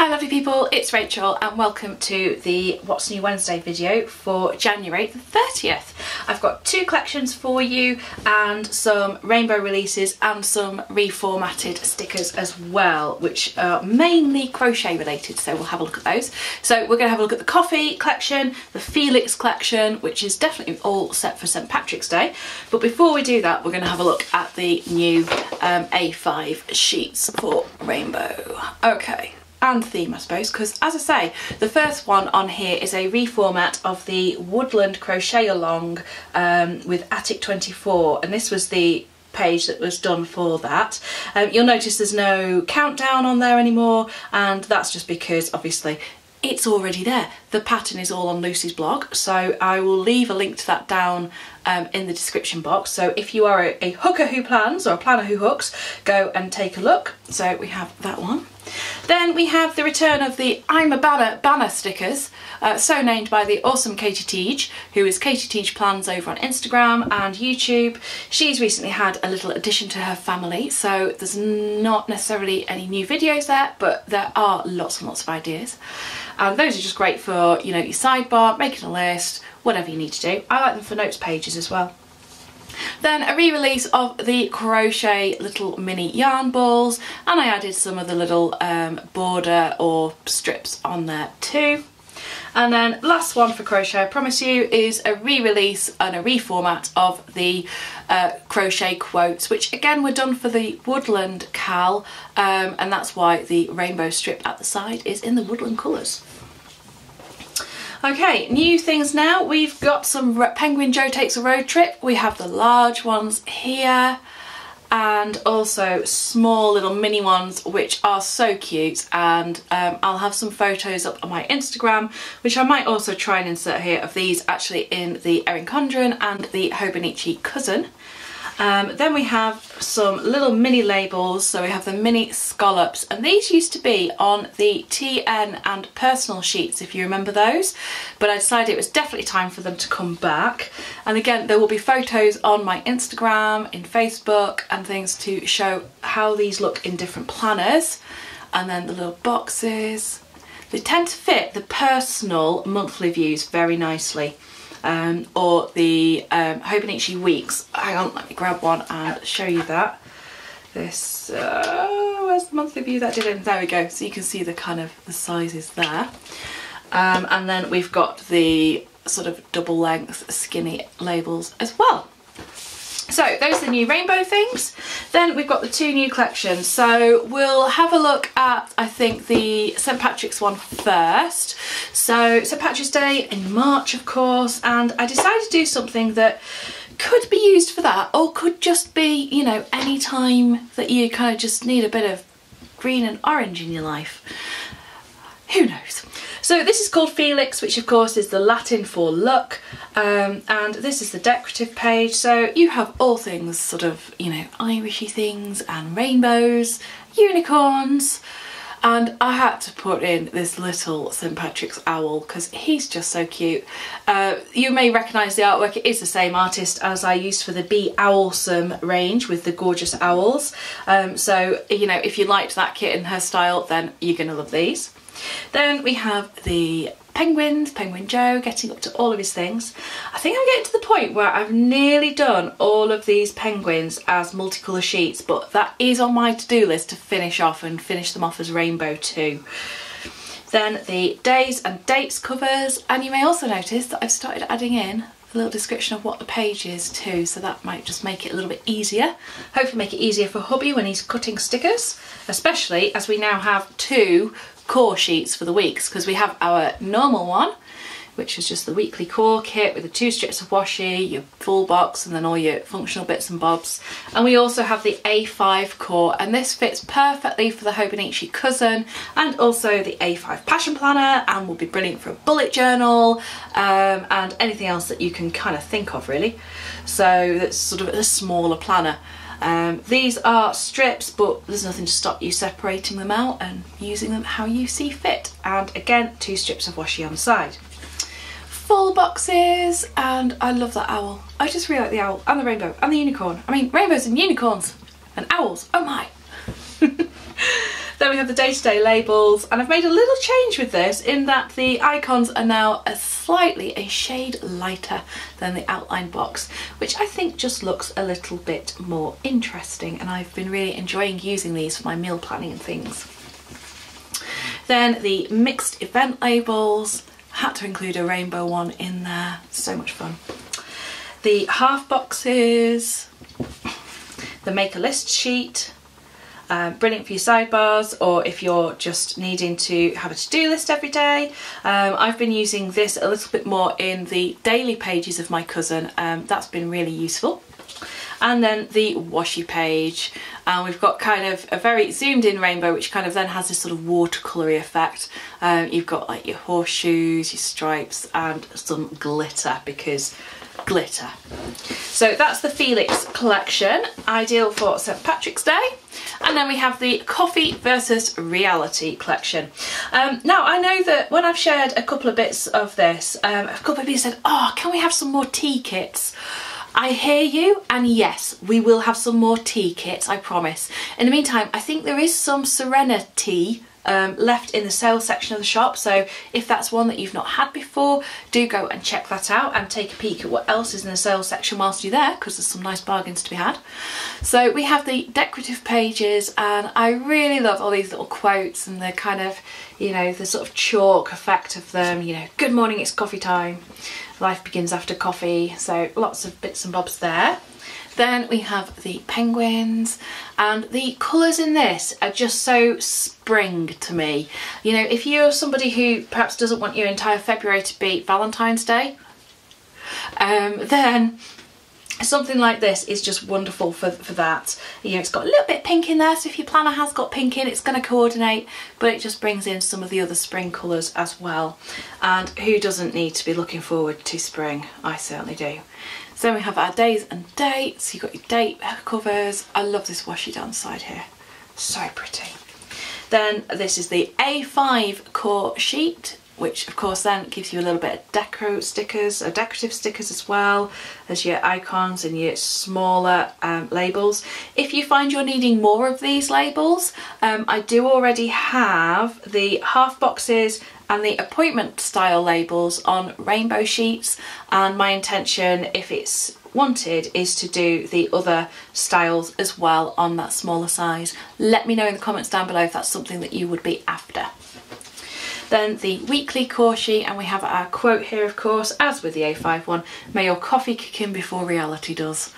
Hi lovely people, it's Rachel and welcome to the What's New Wednesday video for January the 30th. I've got two collections for you and some rainbow releases and some reformatted stickers as well, which are mainly crochet related, so we'll have a look at those. So we're going to have a look at the coffee collection, the Felix collection, which is definitely all set for St. Patrick's Day. But before we do that, we're going to have a look at the new A5 sheets for rainbow. Okay. And theme, I suppose, because as I say, the first one on here is a reformat of the Woodland Crochet Along with Attic 24, and this was the page that was done for that. You'll notice there's no countdown on there anymore, and that's just because obviously it's already there. The pattern is all on Lucy's blog, so I will leave a link to that down in the description box. So if you are a hooker who plans, or a planner who hooks, go and take a look. So we have that one. Then we have the return of the I'm a banner stickers, so named by the awesome Katie Teage, who is Katie Teage Plans over on Instagram and YouTube. She's recently had a little addition to her family, so there's not necessarily any new videos there, but there are lots and lots of ideas. And those are just great for, you know, your sidebar, making a list, whatever you need to do. I like them for notes pages as well. Then a re-release of the crochet little mini yarn balls, and I added some of the little border or strips on there too. And then last one for crochet, I promise you, is a re-release and a reformat of the crochet quotes, which again were done for the Woodland Cal, and that's why the rainbow strip at the side is in the woodland colours. Okay, new things now. We've got some Penguin Joe Takes a Road Trip. We have the large ones here and also small little mini ones, which are so cute, and I'll have some photos up on my Instagram, which I might also try and insert here, of these actually in the Erin Condren and the Hobonichi Cousin. Then we have some little mini labels, so we have the mini scallops, and these used to be on the TN and personal sheets, if you remember those, but I decided it was definitely time for them to come back. And again, there will be photos on my Instagram, in Facebook and things to show how these look in different planners. And then the little boxes, they tend to fit the personal monthly views very nicely. Or the Hobonichi Weeks. Hang on, let me grab one and show you that. This, where's the monthly view that did in? There we go, so you can see the kind of the sizes there. And then we've got the sort of double length skinny labels as well. So those are the new rainbow things. Then we've got the two new collections. So we'll have a look at, I think, the St. Patrick's one first. So St. Patrick's Day in March, of course, and I decided to do something that could be used for that, or could just be, you know, any time that you kind of just need a bit of green and orange in your life. Who knows? So this is called Felix, which of course is the Latin for luck, and this is the decorative page. So you have all things sort of, you know, Irishy things and rainbows, unicorns, and I had to put in this little St. Patrick's owl because he's just so cute. You may recognise the artwork. It is the same artist as I used for the Be Owlsome range with the gorgeous owls. So, you know, if you liked that kit and her style, then you're going to love these. Then we have the penguins, Penguin Joe getting up to all of his things. I think I'm getting to the point where I've nearly done all of these penguins as multicolour sheets, but that is on my to-do list to finish off and finish them off as rainbow too. Then the days and dates covers, and you may also notice that I've started adding in a little description of what the page is too, so that might just make it a little bit easier. Hopefully make it easier for hubby when he's cutting stickers, especially as we now have two core sheets for the weeks, because we have our normal one, which is just the weekly core kit with the 2 strips of washi, your full box, and then all your functional bits and bobs. And we also have the A5 core, and this fits perfectly for the Hobonichi Cousin and also the A5 Passion Planner, and will be brilliant for a bullet journal and anything else that you can kind of think of really. So that's sort of a smaller planner. These are strips, but there's nothing to stop you separating them out and using them how you see fit. And again, 2 strips of washi on the side. Full boxes, and I love that owl. I just really like the owl and the rainbow and the unicorn. I mean, rainbows and unicorns and owls, oh my. Then we have the day-to-day labels, and I've made a little change with this in that the icons are now slightly a shade lighter than the outline box, which I think just looks a little bit more interesting, and I've been really enjoying using these for my meal planning and things. Then the mixed event labels, had to include a rainbow one in there, so much fun. The half boxes, the make a list sheet, brilliant for your sidebars or if you're just needing to have a to-do list every day. I've been using this a little bit more in the daily pages of my cousin. That's been really useful. And then the washi page, and we've got kind of a very zoomed in rainbow, which kind of then has this sort of watercolory effect. You've got like your horseshoes, your stripes, and some glitter, because glitter. So that's the Felix collection, ideal for St. Patrick's Day. And then we have the Coffee versus Reality collection. Now I know that when I've shared a couple of bits of this, a couple of people said, oh, can we have some more tea kits? I hear you, and yes, we will have some more tea kits, I promise. In the meantime, I think there is some Serenity left in the sales section of the shop, so if that's one that you've not had before, do go and check that out and take a peek at what else is in the sales section whilst you're there, because there's some nice bargains to be had. So we have the decorative pages, and I really love all these little quotes and the kind of, you know, the sort of chalk effect of them, you know, good morning, it's coffee time, life begins after coffee, so lots of bits and bobs there. Then we have the penguins, and the colours in this are just so spring to me. You know, if you're somebody who perhaps doesn't want your entire February to be Valentine's Day, then something like this is just wonderful for that. You know, it's got a little bit pink in there, so if your planner has got pink in, it's going to coordinate, but it just brings in some of the other spring colours as well. And who doesn't need to be looking forward to spring? I certainly do. So then we have our days and dates. You've got your date covers. I love this washi down the side here. So pretty. Then this is the A5 core sheet, which of course then gives you a little bit of decorative stickers as well as your icons and your smaller labels. If you find you're needing more of these labels, I do already have the half boxes and the appointment style labels on rainbow sheets, and my intention, if it's wanted, is to do the other styles as well on that smaller size. Let me know in the comments down below if that's something that you would be after. Then the weekly core sheet, and we have our quote here, of course, as with the A5 one, may your coffee kick in before reality does.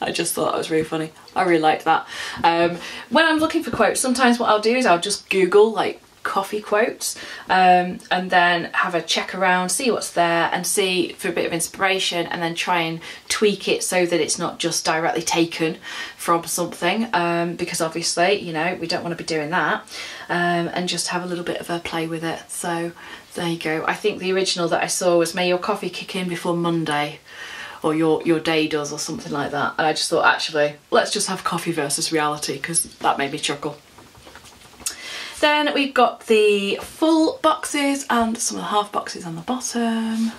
I just thought that was really funny. I really liked that. When I'm looking for quotes, sometimes what I'll do is I'll just Google like coffee quotes and then have a check around, see what's there and see for a bit of inspiration, and then try and tweak it so that it's not just directly taken from something, because obviously, you know, we don't want to be doing that, and just have a little bit of a play with it. So there you go. I think the original that I saw was may your coffee kick in before Monday, or your day does, or something like that. And I just thought, actually, let's just have coffee versus reality, because that made me chuckle. Then we've got the full boxes and some of the half boxes on the bottom.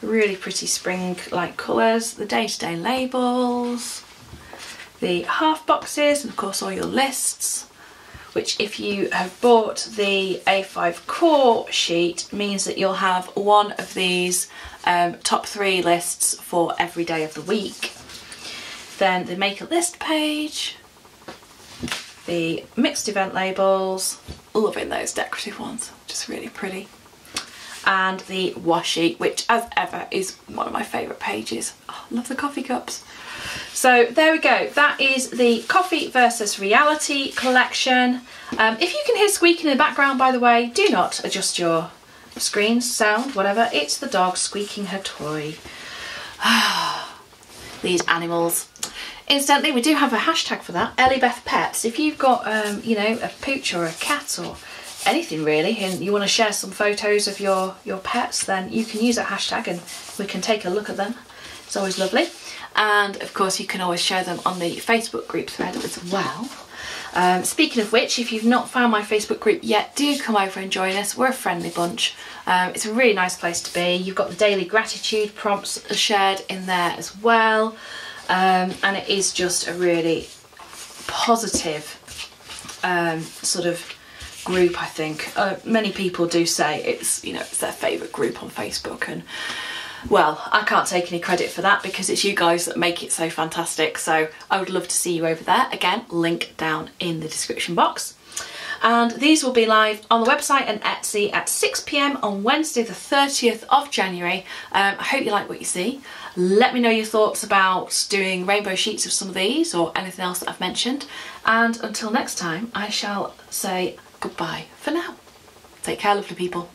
Really pretty spring-like colours. The day-to-day labels, the half boxes, and of course all your lists, which if you have bought the A5 core sheet means that you'll have one of these top 3 lists for every day of the week. Then the make a list page, the mixed event labels, loving those decorative ones, just really pretty, and the washi, which as ever is one of my favourite pages. Oh, love the coffee cups. So there we go, that is the Coffee versus Reality collection. If you can hear squeaking in the background, by the way, do not adjust your screen sound, whatever, it's the dog squeaking her toy. These animals. Incidentally, we do have a hashtag for that, EllieBeth Pets. If you've got, you know, a pooch or a cat or anything really, and you want to share some photos of your pets, then you can use that hashtag and we can take a look at them. It's always lovely. And of course, you can always share them on the Facebook group thread as well. Speaking of which, if you've not found my Facebook group yet, do come over and join us. We're a friendly bunch. It's a really nice place to be. You've got the daily gratitude prompts shared in there as well. And it is just a really positive sort of group, I think. Many people do say it's, you know, it's their favourite group on Facebook, and well, I can't take any credit for that because it's you guys that make it so fantastic. So I would love to see you over there. Again, link down in the description box. And these will be live on the website and Etsy at 6 PM on Wednesday the 30th of January. I hope you like what you see. Let me know your thoughts about doing rainbow sheets of some of these or anything else that I've mentioned. And until next time, I shall say goodbye for now. Take care, lovely people.